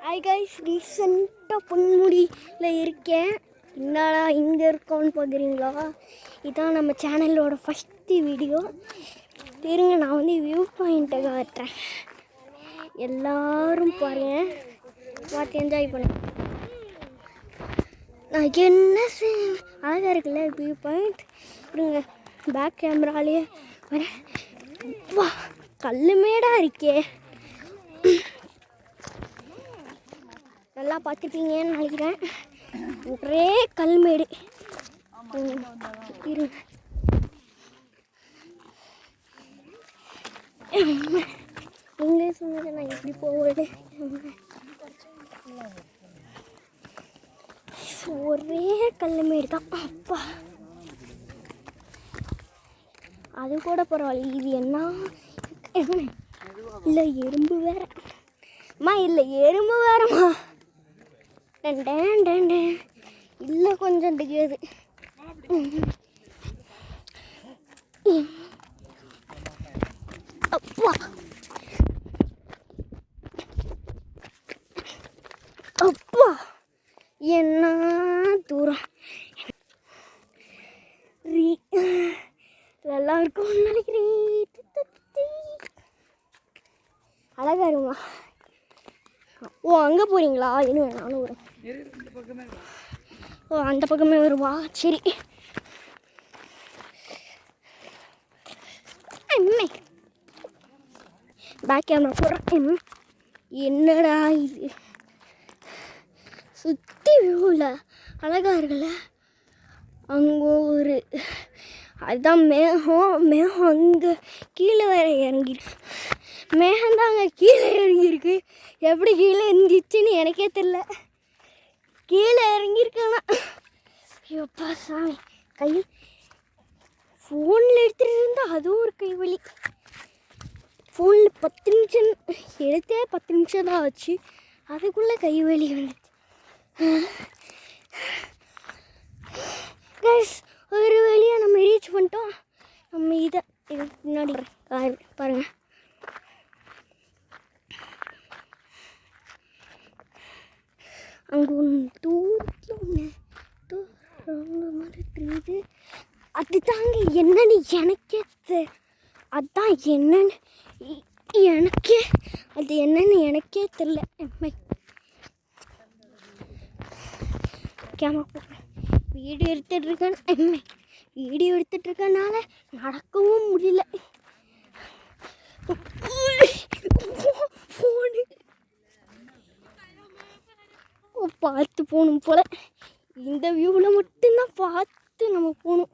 Hi guys, ரீசெண்டாக பொன்முடியில் இருக்கேன். என்னடா இங்கே இருக்கோன்னு பார்க்குறீங்களா? இதான் நம்ம சேனலோட ஃபஸ்ட்டு வீடியோ. தெரியுங்க, நான் வந்து வியூ பாயிண்ட்டை காட்டுறேன். எல்லோரும் பாருங்கள், பார்த்து என்ஜாய் பண்ண. நான் என்ன அழகாக இருக்குல்ல வியூ பாயிண்ட். இருங்க, பேக் கேமராலேயே வரேன். வா, கல்லுமேடாக இருக்கே. நல்லா பார்த்துப்பீங்கன்னு நினைக்கிறேன். ஒரே கல்மேடு. எங்கே சொன்னதை நான் எப்படி போவது? ஒரே கல்மேடு தான். அப்பா, அது கூட பரவாயில்ல. இது என்ன இல்லை, எறும்பு வேற அம்மா, இல்லை எறும்பு வேறம்மா. இல்லை, கொஞ்சம் தெரியாது. அப்பா அப்பா, என்ன தூரம். நல்லா இருக்கும் நினைக்கிறேன். அழகா இருக்குமா? ஓ, அங்கே போகிறீங்களா? இன்னும் நானும் வரேன். ஓ, அந்த பக்கமே வருவா? சரி. பேக் கேமரா போடுறேன். என்னடா இது, சுற்றி வியூவில் அழகாக இருக்குல்ல. அங்கே ஒரு அதுதான் மேகம் அங்கே கீழே வேற இறங்கிருக்கு. மேகந்தாங்க கீழே இறங்கியிருக்கு. எப்படி கீழே இருந்துச்சுன்னு எனக்கே தெரியல. கீழே இறங்கியிருக்கேன்னா ஐயோப்பா சாமி. கை ஃபோனில் எடுத்துகிட்டு இருந்தால் அதுவும் ஒரு கைவலி. ஃபோனில் 10 நிமிஷம் எடுத்தே 10 நிமிஷம் தான் ஆச்சு. அதுக்குள்ளே கைவலி வந்துச்சு. கைஸ், ஒரு வழியாக நம்ம ரீச் பண்ணிட்டோம். நம்ம இதை முன்னாடி பாருங்கள். அங்கே ஒன்று தூரத்தில் ஒன்று மாதிரி தெரியுது. அது தாங்க என்னன்னு எனக்கே அதான் என்னன்னு எனக்கே அது என்னன்னு எனக்கே தெரியல. கேமரா வீடியோ எடுத்துட்ருக்கனால நடக்கவும் முடியல. ஃபோனு பார்த்து போகணும் போல். இந்த வியூவில் மட்டும்தான் பார்த்து நம்ம போகணும்.